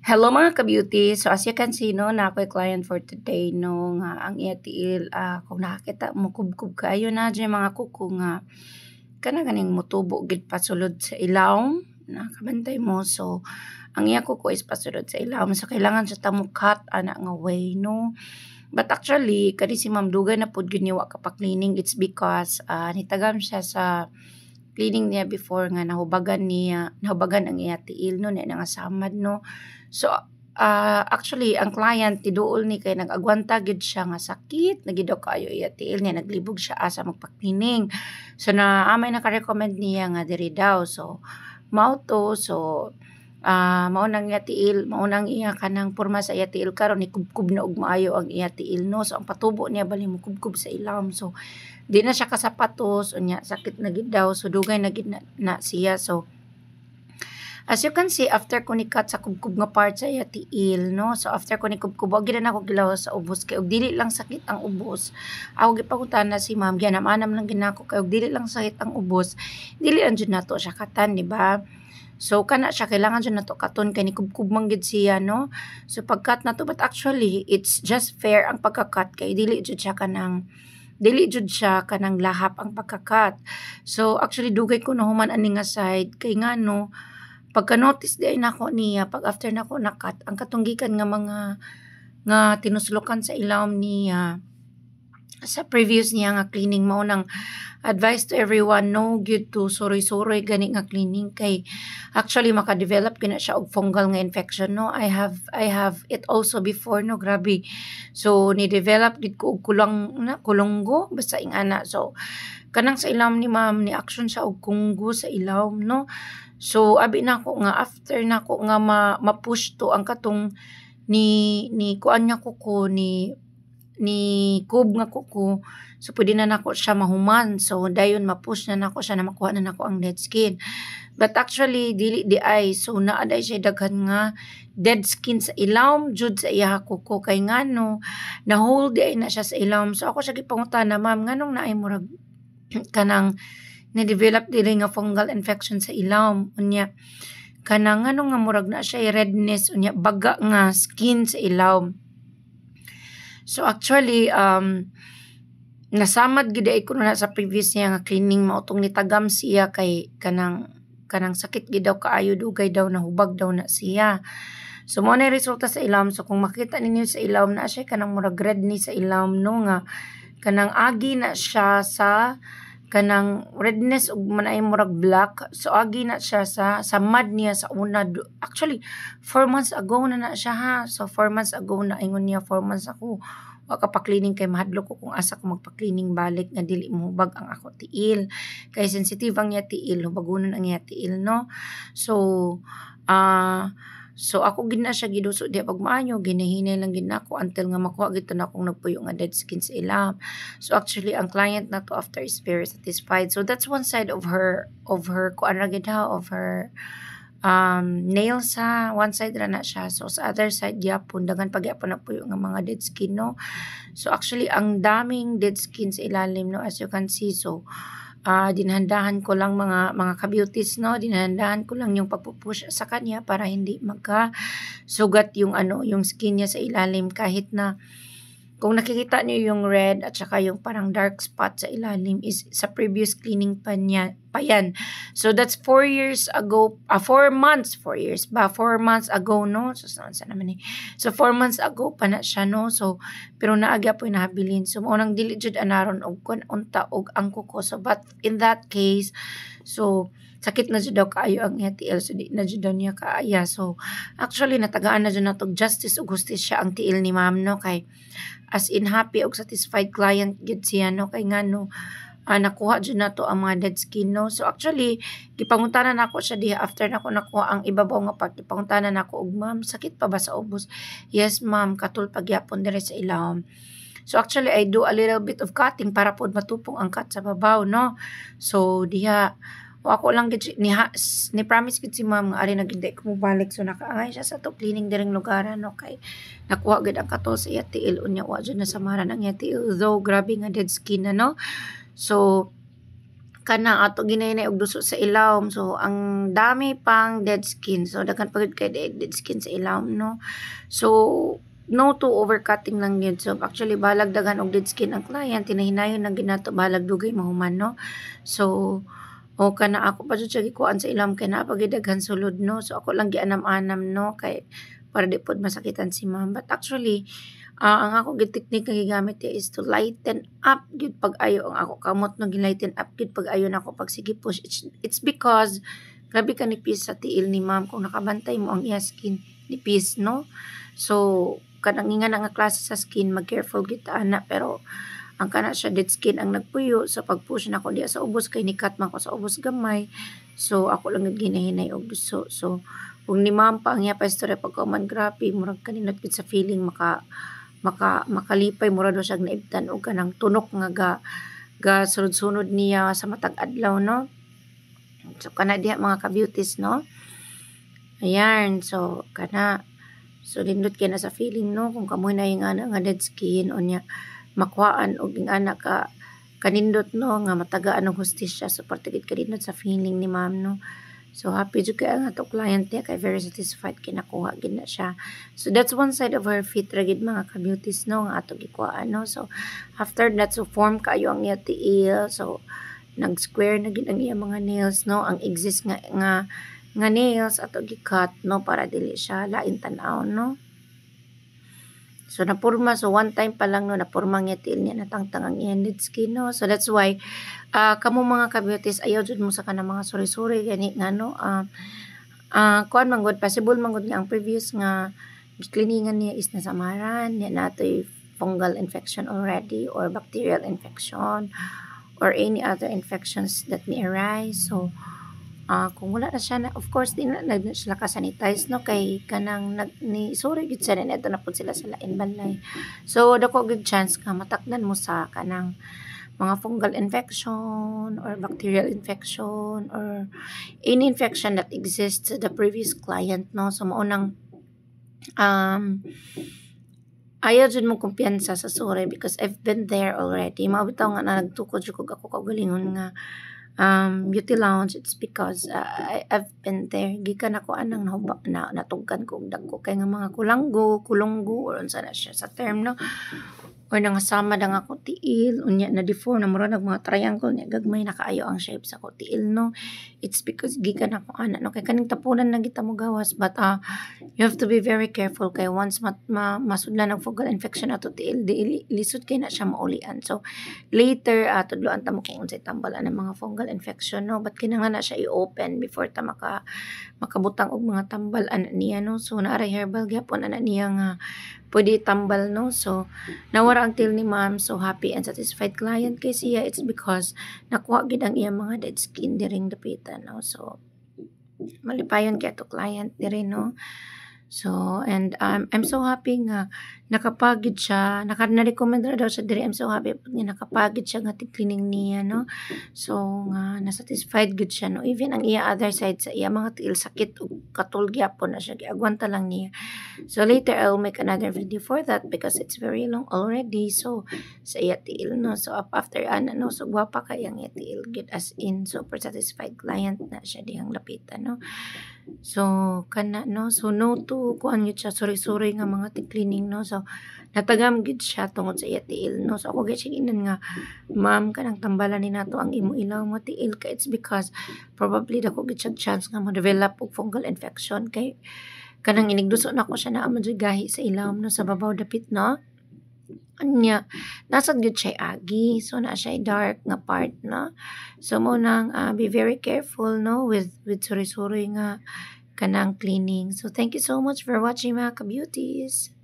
Hello mga ka-beauty. So as you can see no, na ako'y client for today no nga ang iya tiil kung nakakita mo kubkub kayo na dyan mga kuko nga kana ganing motubo gid pasulod sa ilawom nakabantay mo. So ang iya kuko is pasulod sa ilawom so kailangan sa tamukat ana nga way no. But actually kani si Ma'am Dugay na pud gyud niwa ka pa-cleaning. It's because nitagam siya sa cleaning niya before nga nahubagan ang iya tiil no na nga samad no. So actually ang client tiduol ni kay nag-agwanta gid siya nga sakit na gid daw kaayo iya tiil niya naglibog siya asa magpa-cleaning. So amay naka-recommend niya nga diri daw. So mao to so mao nang iya tiil mao nang iya kanang porma sa iya tiil karon ni kubkub na og maayo ang iya tiil no. So ang patubo niya bali mo kubkub sa ilawom. So di na siya kasapatos unya sakit na gid daw so dugay na gid na siya. So as you can see after ko ni cut sa kubkub nga part sa iya tiil no. So after ko ni kubkub og gid na ko gilawas sa ubos kay og dili lang sakit ang ubos. Ako gipangutan na si ma'am gianam-anam lang ginako kay og dili lang sakit ang ubos. Dili ang jud nato siya katan di ba? So kana siya kailangan jud nato katon kay ni kubkub man gid siya no. So pag-cut nato but actually it's just fair ang pagka-cut kay dili jud siya kanang lahap ang pagka-cut. So actually dugay ko nahuman ani nga side kay ngano pagka-notice di ay nako niya pag after nako na-cut ang katunggikan nga mga nga tinuslokan sa ilawom niya sa previous niya nga cleaning mao nang advice to everyone no gyud to suroy-suroy gani nga cleaning kay actually maka-develop gina siya og fungal nga infection no. I have it also before no grabe. So ni develop gid ko og kulonggo basta ingana. So kanang sa ilawom ni ma'am ni action siya og kunggo sa ilawom no. So abi nako nga after nako nga ma-push to ang katong ni kuan nga kuko ni kub nga kuko. So pwede na nako siya mahuman. So dayon ma-push na nako siya na makuha na nako ang dead skin. But actually dili di ay so naa day siya daghan nga dead skin sa ilawom jud sa iya kuko kay ngano na hold di ay na siya sa ilawom. So ako siya gipangutana ma'am nganong naay murag kanang na-develop diri nga fungal infection sa ilawom unya kanang ngano nga murag na siya redness unya baga nga skin sa ilawom. So actually nasamad gid ay kuno na sa previous niya nga cleaning mao tong nitagam siya kay kanang sakit gid daw kaayo dugay daw nahubag daw na siya. So mo na resulta sa ilawom. So kung makita ninyo sa ilawom na siya kanang murag red ni sa ilawom no nga kanang agi na siya sa kanang redness ug manay murag black. So agi na siya sa mad niya sa una. Actually 4 months ago na siya ha. So 4 months ago na ingon niya 4 months ako wa ka pa-cleaning kay mahadlok ko kung asa ko magpa-cleaning balik nga dili mo hubag ang ako tiil. Kay sensitive ang iya tiil, hubagonon ang iya tiil no. So so ako gid na siya giduso di pag maayo ginahinay lang gid nako until nga makuha gid na akong nagpuyo nga dead skin sa ilawom. So actually ang client na to after is very satisfied. So that's one side of her kuan ra gid ha of her nails sa one side ra na siya. So sa other side gyapon dagan pagyapon na puyo nga mga dead skin no. So actually ang daming dead skin sa ilalim no as you can see. So dinhandahan ko lang mga ka-beauties no, dinhandahan ko lang yung pagpupush sa kanya para hindi magka-sugat yung yung skin niya sa ilalim kahit na kung nakikita niyo yung red at saka yung parang dark spot sa ilalim is sa previous cleaning pa yan. So that's 4 years ago, 4 months ago no. So saan naman eh. So 4 months ago pa na siya no. So pero naagya po nahabilin. So unang dili jud anaron og kun unta og ang kuko. So but in that case, so sakit na jud daw kaayo ang iya tiil so di na jud daw niya kaaya. So actually natagaan na jud natog justice ug hustisya ang tiil ni ma'am no kay as in happy ug satisfied client gid siya no kay ngano nakuha jud nato ang mga dead skin no. So actually gipangutanan nako siya diha after nako nakuha ang ibabaw nga part gipangutanan nako og ma'am sakit pa ba sa ubos? Yes ma'am katul pagyapon diri sa ilawom. So actually I do a little bit of cutting para pod matupong ang cut sa babaw no. So diha ako lang gid ni promise gid si ma'am nga ari nagindi ko mobalik so nakaangay siya sa to cleaning diring lugaran no kay nakuha gid ang katol sa iya tiil unya wa jud na samaran ang iya tiil though grabe nga dead skin na no. So kanang ato ginay og duso sa ilawom. So ang dami pang dead skin. So daghan pa gud kay dead skin sa ilawom, no. So no to overcutting lang yun. So actually balag daghan og dead skin ang client, tinahinayon lang ginato balag dugay mahuman, no. So o kana ako pa jud siya gikuan sa ilawom kay naa pa gid daghan sulod, no. So ako lang gianam-anam, no, kay para di pod masakitan si ma'am. But actually ang ako gid technique nga gigamit niya is to lighten up gid pag-ayo ang ako kamot, no, gi-lighten up gid pag-ayo nako pag sige push. It's because grabe ka nipis sa tiil ni ma'am kung nakabantay mo ang iya skin nipis, no. So kanang nga nga klase sa skin mag-careful gid ta ana, pero ang kana siya dead skin ang nagpuyo sa pag-push nako diya sa ubos kay nikat man ko sa ubos gamay. So ako lang gid ginahinay og duso. So kung ni ma'am pa ang iya pa istorya pagkauman, grabe murag kaninot gid sa feeling makalipay mura daw siya naibtan og kanang tunok nga ga sunod-sunod niya sa matag adlaw, no. So kana diha mga ka-beauties, no. Ayan, so kana so nindot kay na sa feeling, no, kung kamoy na yung ana nga dead skin unya makuhaan og ing ana ka kanindot, no, nga matagaan og hustisya. So parte gid kanindot sa feeling ni ma'am, no. So happy jud kay ang ato client niya kay very satisfied kay nakuha gid na siya. So that's one side of her feet ra gid mga ka-beauties, no, nga ato gikuhaan, no. So after that, so form kaayo ang iya tiil. So nag-square na gid ang iya mga nails, no. Ang exist nga nails ato gi-cut, no, para dili siya lain tan-aw, no. So napurma, so one time pa lang, no, napurma nga tiil niya natangtang ang iyang dead skin, no. So that's why kamo mga ka-beauties ayaw jud mo sa kanang mga suri-suri gani nga, no. Kuan man gud possible man gud nga ang previous nga cleaningan niya is nasamaran niya natoy fungal infection already or bacterial infection or any other infections that may arise. So kung wala na siya na, of course di na sila ka-sanitize, no, kay kanang ni sorry gid sa na na pud sila sa lain balay. So dako gid chance nga matakdan mo sa kanang mga fungal infection or bacterial infection or any infection that exists sa the previous client, no. So maunang ayaw jud mo kumpiyansa sa sore because I've been there already. Mabitaw nga na nagtukod jud ko ako kaugalingon nga beauty lounge. It's because I've been there. Gikan ako anang nahubak na natugkan ko og dagko kay nga mga kulonggo or unsa na siya sa term, no, or nangasama dang ako tiil unya na deform na mura nag mga triangle niya gagmay na kaayo ang shape sa ko tiil, no. It's because gikan ako ana, no, kay kaning tapunan lang kita mo gawas. But you have to be very careful kay once masudlan ng fungal infection ato tiil di lisod kay na siya maulian. So later tudloan ta mo kung unsay tambalan ng mga fungal infection, no. But kinahanglan na siya i-open before ta makabutang og mga tambal ana niya, no. So naara herbal gyapon ana niya nga pwede tambal, no. So nawara ang tiil ni ma'am. So happy and satisfied client kay siya. It's because nakuha gid ang iyang mga dead skin diring dapitan, no. So malipayon kay ato client diri, no. So and I'm so happy nga nakapagid siya, na-recommend ra daw siya diri. I'm so happy nga nakapagid siya nga cleaning niya, no. So nga na-satisfied gud siya, no. Even ang iya other side sa iya mga tiil sakit ug katul gyapon na siya giagwanta lang niya. So later I'll make another video for that because it's very long already. So sa iya tiil, no. So after no, so gwapa kay ang iya tiil gid as in super satisfied client na siya dihang lapitan, no. So kana, no, so no to kuan gid siya suri-suri nga mga cleaning, no. So natagam gid siya tungod sa iya tiil, no. So ako gid siya ginan nga ma'am kanang tambalan ni nato ang imo ilaw mo tiil kay it's because probably dako gid siya chance nga mo-develop og fungal infection kay kanang inigduso na ko siya na amo gahi sa ilaw, no, sa babaw dapit, no. Anya nasa gid siya agi, so na siya dark nga part, no. So mo nang be very careful, no, with suri-suri nga kanang cleaning. So thank you so much for watching mga ka-beauties.